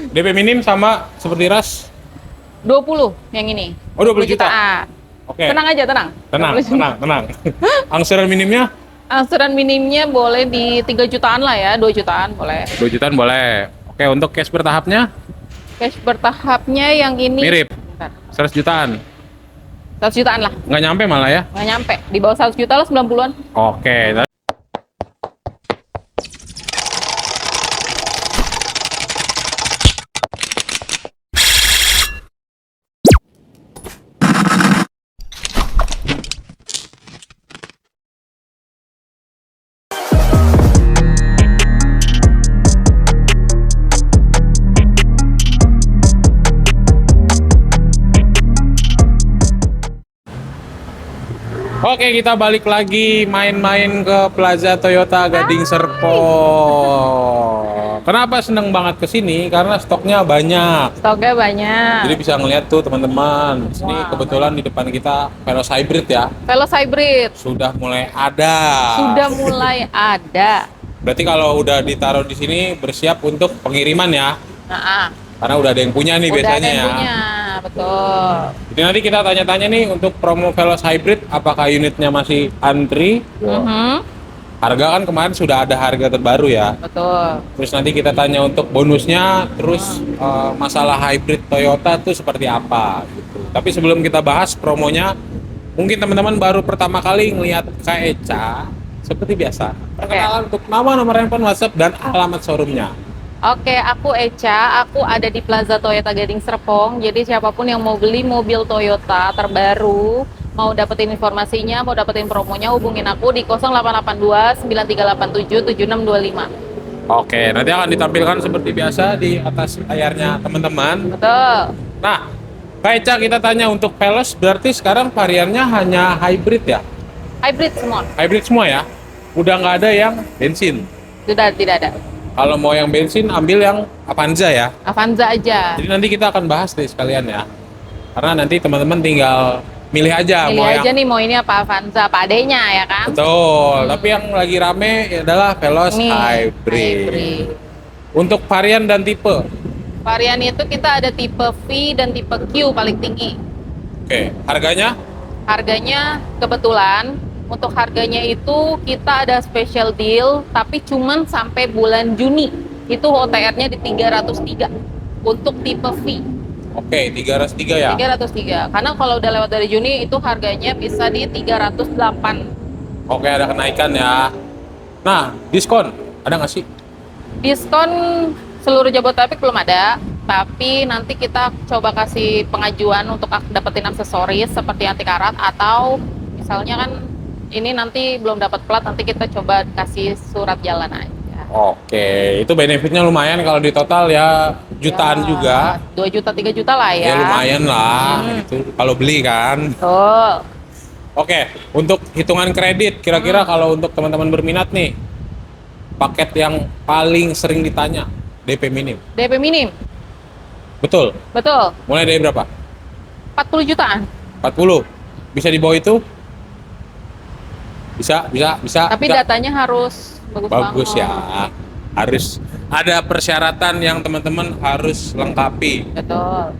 DP minim sama seperti ras. 20 yang ini. Oh, 20 juta. jutaan. Oke. Tenang aja, tenang. Tenang, 20 juta. tenang, tenang. Angsuran minimnya Angsuran minimnya boleh di 3 jutaan lah ya, 2 jutaan boleh. 2 jutaan boleh. Oke, untuk cash bertahapnya Cash bertahapnya yang ini mirip. bentar, 100 jutaan. 100 jutaan lah. Nggak nyampe malah ya. Nggak nyampe. Di bawah 100 juta lah 90-an. Oke. Oke, kita balik lagi main-main ke Plaza Toyota Gading Serpong. Kenapa seneng banget ke sini? Karena stoknya banyak. Stoknya banyak. Jadi bisa ngeliat tuh teman-teman. Di sini Wow. kebetulan di depan kita Veloz Hybrid ya. Veloz Hybrid Sudah mulai ada. sudah mulai ada. Berarti kalau udah ditaruh di sini bersiap untuk pengiriman ya. Nah, Karena udah ada yang punya nih udah biasanya ada yang ya. punya, betul. Jadi nanti kita tanya-tanya nih untuk promo Veloz Hybrid, apakah unitnya masih antri? Mhm, Harga kan kemarin sudah ada harga terbaru ya. betul. Terus nanti kita tanya untuk bonusnya, terus masalah hybrid Toyota tuh seperti apa gitu. Tapi sebelum kita bahas promonya, mungkin teman-teman baru pertama kali ngelihat Kak Eca, seperti biasa. Perkenalan untuk nama, nomor handphone, WhatsApp, dan alamat showroomnya. Oke, aku Eca, aku ada di Plaza Toyota Gading Serpong. Jadi siapapun yang mau beli mobil Toyota terbaru, mau dapetin informasinya, mau dapetin promonya, hubungin aku di 0882 9387 7625. Oke, nanti akan ditampilkan seperti biasa di atas layarnya teman-teman. Betul. Nah, Kak Eca, kita tanya untuk Veloz, berarti sekarang variannya hanya hybrid ya? Hybrid semua. Hybrid semua ya? Udah nggak ada yang bensin? Sudah tidak ada. Kalau mau yang bensin, ambil yang Avanza ya. Avanza aja. Jadi nanti kita akan bahas deh sekalian ya. Karena nanti teman-teman tinggal milih aja Pilih mau aja yang nih mau ini apa Avanza, apa adanya ya kan? betul. Tapi yang lagi rame adalah Veloz Ini Hybrid. Untuk varian dan tipe. Varian itu kita ada tipe V dan tipe Q paling tinggi. Oke, harganya Harganya kebetulan untuk harganya itu kita ada special deal tapi cuman sampai bulan Juni. Itu OTR-nya di 303 untuk tipe V. oke 303 ya. 303. Karena kalau udah lewat dari Juni itu harganya bisa di 308. Oke, ada kenaikan ya. Nah, diskon ada nggak sih? Diskon seluruh Jabodetabek belum ada, tapi nanti kita coba kasih pengajuan untuk dapetin aksesoris seperti anti karat atau misalnya kan ini nanti belum dapat plat, nanti kita coba kasih surat jalan aja. Oke, itu benefitnya lumayan kalau di total ya jutaan juga. 2 juta 3 juta lah ya. Ya lumayan lah gitu kalau beli kan. Betul. Oke, untuk hitungan kredit kira-kira kalau untuk teman-teman berminat nih, paket yang paling sering ditanya DP minim. DP minim. Betul. Betul. Mulai dari berapa? 40 jutaan. 40. Bisa di bawah itu? Bisa. Tapi bisa. datanya harus Bagus banget. ya. Harus ada persyaratan yang teman-teman harus lengkapi. Betul.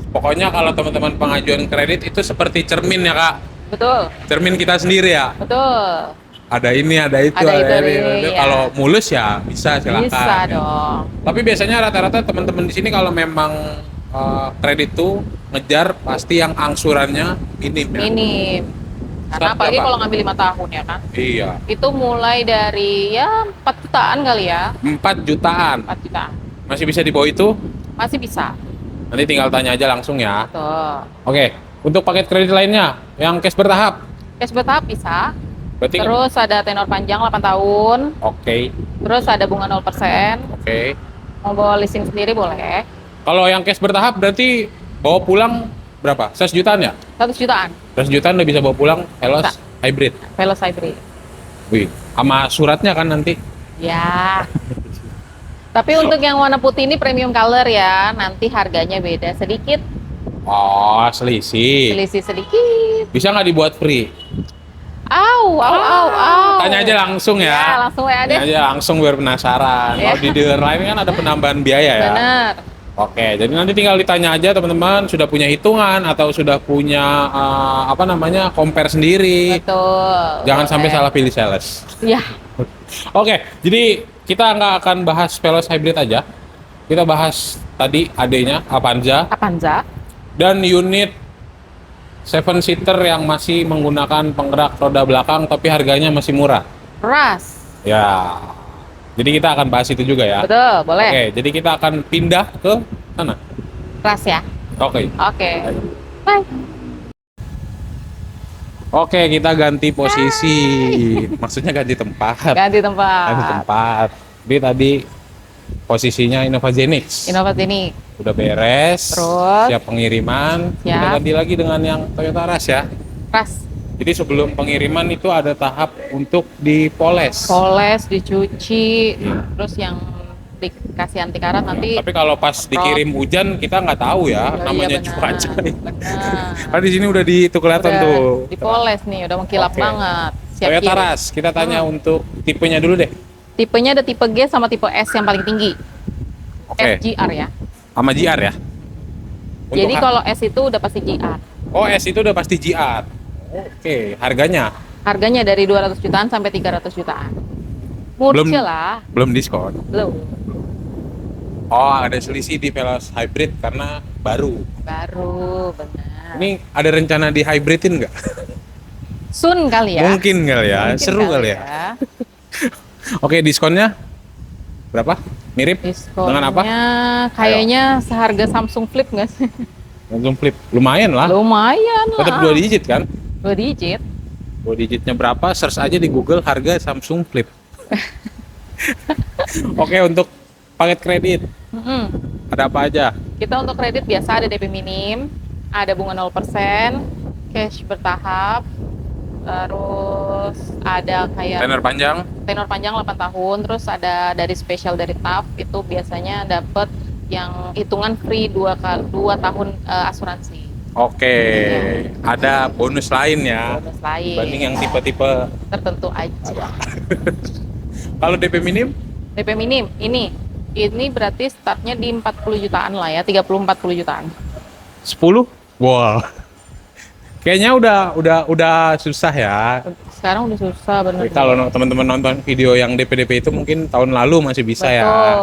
Pokoknya kalau teman-teman pengajuan kredit itu seperti cermin ya, Kak. Betul. Cermin kita sendiri ya. Betul. Ada ini, ada itu, Ada itu, ini. iya. Kalau mulus ya bisa silakan. Bisa ya. dong. Tapi biasanya rata-rata teman-teman di sini kalau memang kredit tuh ngejar pasti yang angsurannya minim ya. Minim. Karena Start apalagi berapa? kalau ngambil 5 tahun ya kan. Iya. Itu mulai dari ya 4 jutaan kali ya. 4 jutaan. 4 jutaan. Masih bisa di bawah itu? Masih bisa. Nanti tinggal tanya aja langsung ya. Tuh. Oke. Untuk paket kredit lainnya yang cash bertahap. Cash bertahap bisa. Berarti kan- Terus ada tenor panjang 8 tahun. Oke. Terus ada bunga 0%. Oke. Mau bawa leasing sendiri boleh. Kalau yang cash bertahap berarti bawa pulang berapa? 100 jutaan ya? 100 jutaan. 100 jutaan udah bisa bawa pulang Veloz Bisa. Hybrid. Veloz Hybrid. Wih, sama suratnya kan nanti. Ya. Tapi untuk yang warna putih ini premium color ya. Nanti harganya beda sedikit. Oh, selisih. Selisih sedikit. Bisa nggak dibuat free? Au. Tanya aja langsung ya. Ya, langsung ya deh. Tanya aja langsung biar penasaran. Ya. Kalau di dealer lain kan ada penambahan biaya ya. Bener. Oke, jadi nanti tinggal ditanya aja teman-teman sudah punya hitungan atau sudah punya compare sendiri. Betul. Jangan Boleh. sampai salah pilih sales. Ya, Oke, jadi kita nggak akan bahas Veloz Hybrid aja. Kita bahas tadi AD-nya Avanza Avanza. dan unit 7-seater yang masih menggunakan penggerak roda belakang tapi harganya masih murah. Ras. Ya. Jadi kita akan bahas itu juga ya. Betul, boleh. Oke, jadi kita akan pindah ke sana. Ras ya. Oke. Oke. Bye. Oke, kita ganti posisi. Maksudnya ganti tempat. Ganti tempat. Ganti tempat. Jadi tadi posisinya Innovagenix. Innovatif. Udah beres. Terus? Siap pengiriman. Siap. Kita ganti lagi dengan yang Toyota Rush ya. Ras. Jadi sebelum pengiriman itu ada tahap untuk dipoles. Poles, dicuci, terus yang dikasih anti karat nanti. Tapi kalau pas dikirim hujan kita nggak tahu ya, Oh, namanya iya, benar. cuaca. Benar. Kan di sini udah tuh kelihatan Udah tuh. dipoles nih, udah mengkilap Oke. banget. Siap Toyota kirim. Rush, kita tanya untuk tipenya dulu deh. Tipenya ada tipe G sama tipe S yang paling tinggi. Oke. SGR ya. Sama GR ya. Untuk Jadi kalau S itu udah pasti GR. Oh, S itu udah pasti GR. Oke, harganya Harganya dari 200 jutaan sampai 300 jutaan. Belum. Murce lah. belum diskon. Belum. Oh, ada selisih di Veloz Hybrid karena baru. Baru, benar. Ini ada rencana di hybridin nggak? Sun kali ya. Mungkin kali ya, Mungkin seru kali ya. Oke, diskonnya berapa? Mirip Diskonnya dengan apa? kayaknya seharga Samsung Flip nggak sih? Langsung Flip. Lumayan lah. Lumayan lah. Tetap 2 digit kan? 2 digit. 2 digitnya berapa? Search aja di Google harga Samsung Flip. Oke, untuk paket kredit Mm-mm. ada apa aja? Kita untuk kredit biasa ada DP minim, ada bunga 0%, cash bertahap, terus ada kayak Tenor panjang? tenor panjang 8 tahun, terus ada dari spesial dari TAF itu biasanya dapat yang hitungan free 2 tahun asuransi. Oke, ada bonus lain ya Bonus lain dibanding yang tipe-tipe. tertentu aja. Kalau DP minim? DP minim ini berarti startnya di 40 jutaan lah ya, 30-40 jutaan. 10? Wah. Kayaknya udah susah ya. Sekarang udah susah bener. Tapi kalau teman-teman nonton video yang DP-DP itu mungkin tahun lalu masih bisa ya. Betul.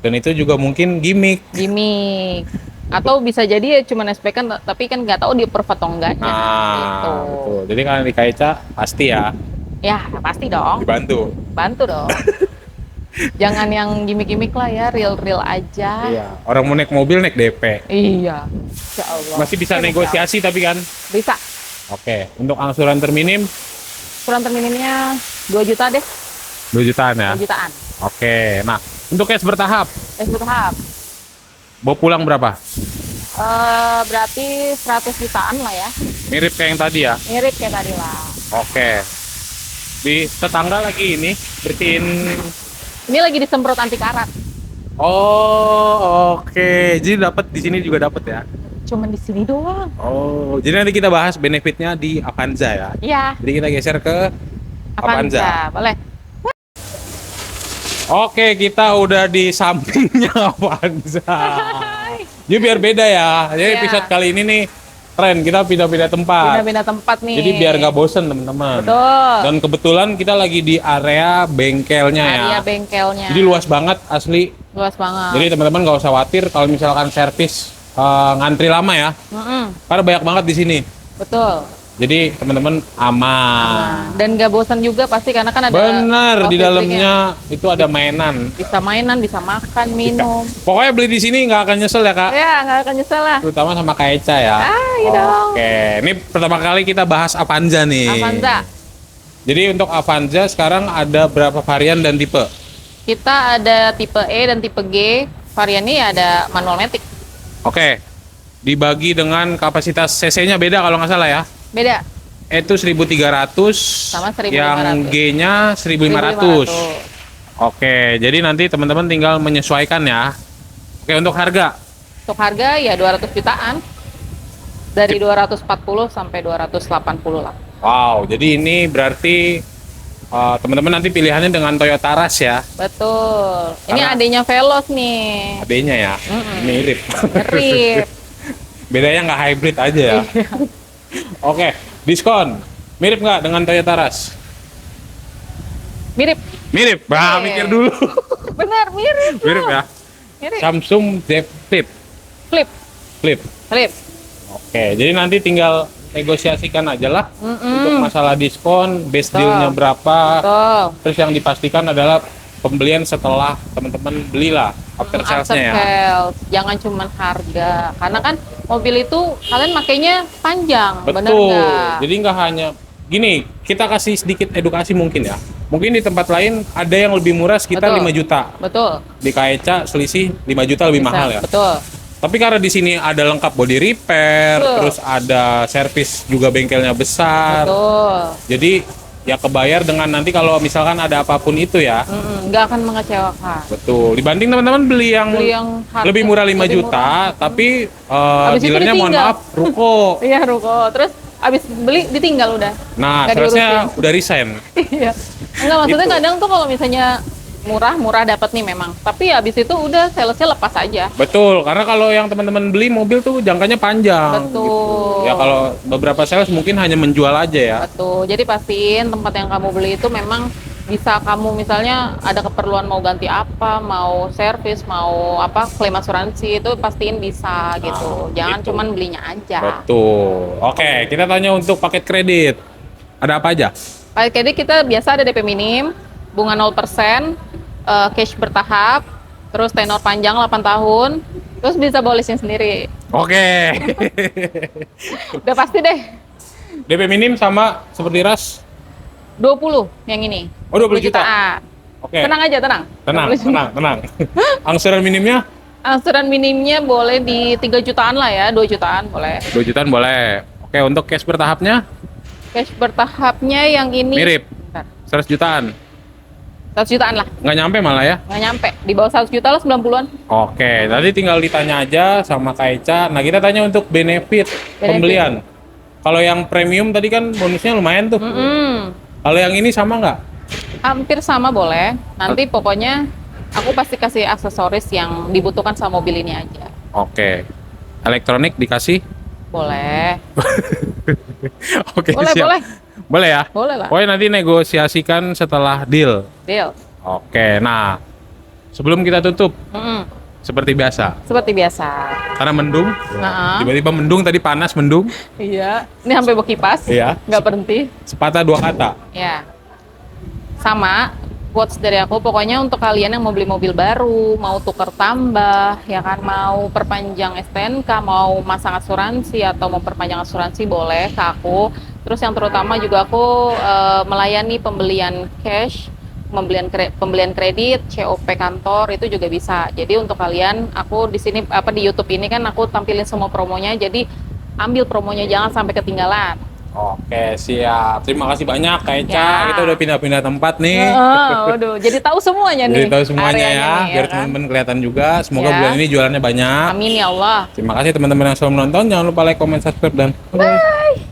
Dan itu juga mungkin gimmick. Gimik. Atau bisa jadi ya cuma SPK kan, tapi kan nggak tahu dia perf atau enggaknya. Gitu. Betul. Jadi kalau di KECA pasti ya Ya pasti dong, dibantu. bantu dong. Jangan yang gimmick-gimmick lah ya, real-real aja. Iya. Orang mau naik mobil naik DP. Iya. Insya Allah. Masih bisa negosiasi tapi kan. Bisa. Oke. Untuk angsuran terminim Kurang terminimnya 2 juta deh, 2 jutaan ya. 2 jutaan. Oke. Nah, untuk cash bertahap Bertahap. bawa pulang berapa? Berarti 100 jutaan lah ya. Mirip kayak yang tadi ya. Mirip kayak tadi lah. Oke. Di tetangga lagi ini bersihin. Ini lagi disemprot anti karat. Oh, oke. Jadi dapat di sini juga dapat ya. Cuman di sini doang. Oh, jadi nanti kita bahas benefitnya di Avanza ya. Iya. Jadi kita geser ke Avanza. Avanza. Boleh. Oke, kita udah di sampingnya Avanza. Jadi biar beda ya. Jadi Iya. episode kali ini nih tren kita pindah-pindah tempat. Pindah-pindah tempat nih. Jadi biar nggak bosen teman-teman. Betul. Dan kebetulan kita lagi di area bengkelnya ya. Area bengkelnya. Jadi luas banget asli. Luas banget. Jadi teman-teman nggak usah khawatir kalau misalkan servis ngantri lama ya. Mm-mm. Karena banyak banget di sini. Betul. Jadi teman-teman aman. Dan nggak bosan juga pasti karena kan ada. Bener, di coffee dalamnya itu ada mainan. break-nya. Bisa mainan, bisa makan, minum. Pokoknya beli di sini nggak akan nyesel ya kak. Ya nggak akan nyesel lah. Terutama sama Kak Eca ya. Iya dong. Oke, ini pertama kali kita bahas Avanza nih. Avanza. Jadi untuk Avanza sekarang ada berapa varian dan tipe? Kita ada tipe E dan tipe G. Variannya ya ada manual matic. Oke, dibagi dengan kapasitas cc-nya beda kalau nggak salah ya. Beda. Itu 1300, Sama 1500. yang G-nya 1500. Oke, jadi nanti teman-teman tinggal menyesuaikan ya. Oke, untuk harga Untuk harga ya 200 jutaan. Dari 240 sampai 280 lah. Wow, jadi ini berarti teman-teman nanti pilihannya dengan Toyota Rush ya. Betul. Ini Karena- adanya Veloz nih. Adanya ya, mirip. Mirip. Bedanya nggak hybrid aja ya. Oke, diskon. Mirip nggak dengan Toyota Rush? Mirip. Mirip. Bah, Oke. mikir dulu. Benar, mirip. Mirip ya. Mirip. Samsung Z Flip. Flip. Flip. Flip. Oke, jadi nanti tinggal negosiasikan aja lah untuk masalah diskon, base Betul. dealnya berapa. Betul. Terus yang dipastikan adalah pembelian setelah teman-teman belilah after After sales-nya ya. sales. Jangan cuma harga. Karena kan mobil itu kalian makainya panjang, bener Betul. nggak? Jadi nggak hanya gini, kita kasih sedikit edukasi mungkin ya. Mungkin di tempat lain ada yang lebih murah sekitar Betul. 5 juta. Betul. Di KECA selisih 5 juta lebih Bisa. mahal ya. Betul. Tapi karena di sini ada lengkap body repair, Betul. terus ada servis juga bengkelnya besar. Betul. Jadi ya kebayar dengan nanti kalau misalkan ada apapun itu ya. Nggak akan mengecewakan. Betul. Dibanding teman-teman beli yang harga lebih murah 5 lebih juta, murah. tapi Habis itu dealernya mohon ditinggal. maaf ruko. Iya, Ruko. Terus abis beli ditinggal udah. Nah, Nggak salesnya udah resign. Iya. Enggak, maksudnya Gitu. kadang tuh kalau misalnya murah dapat nih memang. Tapi habis itu udah salesnya lepas aja. Betul, karena kalau yang teman-teman beli mobil tuh jangkanya panjang. Betul. Gitu. Ya kalau beberapa sales mungkin hanya menjual aja ya. Betul. Jadi pastiin tempat yang kamu beli itu memang bisa kamu misalnya ada keperluan mau ganti apa, mau servis, mau apa, klaim asuransi itu pastiin bisa gitu. Jangan gitu. cuman belinya aja. Betul. Oke, kita tanya untuk paket kredit. Ada apa aja? Paket kredit kita biasa ada DP minim, bunga 0%, cash bertahap, terus tenor panjang 8 tahun, terus bisa bawa leasing sendiri. Oke. Udah pasti deh. DP minim sama seperti Ras. 20 yang ini. Oh, 20 juta. jutaan. Oke. Tenang aja, tenang. Tenang, 20 juta. tenang. Angsuran minimnya Angsuran minimnya boleh di 3 jutaan lah ya, 2 jutaan boleh. 2 jutaan boleh. Oke, untuk cash bertahapnya Cash bertahapnya yang ini mirip. bentar, 100 jutaan. 100 jutaan lah, Nggak nyampe malah ya. nggak nyampe. Di bawah 100 juta lah 90-an. Oke, tadi tinggal ditanya aja sama Kak Eca. Nah, kita tanya untuk benefit pembelian. Kalau yang premium tadi kan bonusnya lumayan tuh. Kalau yang ini sama nggak? Hampir sama boleh. Nanti pokoknya aku pasti kasih aksesoris yang dibutuhkan sama mobil ini aja. Oke. Elektronik dikasih? Boleh. Oke, Boleh, siap. boleh. Boleh ya? Boleh lah. Pokoknya nanti negosiasikan setelah deal. Deal. Oke, nah sebelum kita tutup, Mm-mm. seperti biasa, Seperti biasa. karena mendung, Nah, tiba-tiba mendung tadi panas mendung, iya. Ini sampai berkipas. Iya. Nggak berhenti. sepatah dua kata. Ya. Sama quotes dari aku, pokoknya untuk kalian yang mau beli mobil baru, mau tukar tambah, ya kan, mau perpanjang STNK, mau masang asuransi atau mau perpanjang asuransi boleh ke aku. Terus yang terutama juga aku melayani pembelian cash, pembelian kredit, COP kantor itu juga bisa. Jadi untuk kalian, aku di sini di YouTube ini kan aku tampilin semua promonya, jadi ambil promonya jangan sampai ketinggalan. Oke, siap. Terima kasih banyak Kak Eca. Ya. Kita udah pindah-pindah tempat nih. Waduh, jadi tahu semuanya nih. Jadi tahu semuanya areanya ya, nih, biar kan? teman-teman kelihatan juga. Semoga Ya. bulan ini jualannya banyak. Amin ya Allah. Terima kasih teman-teman yang selalu menonton. Jangan lupa like, comment, subscribe, dan Bye.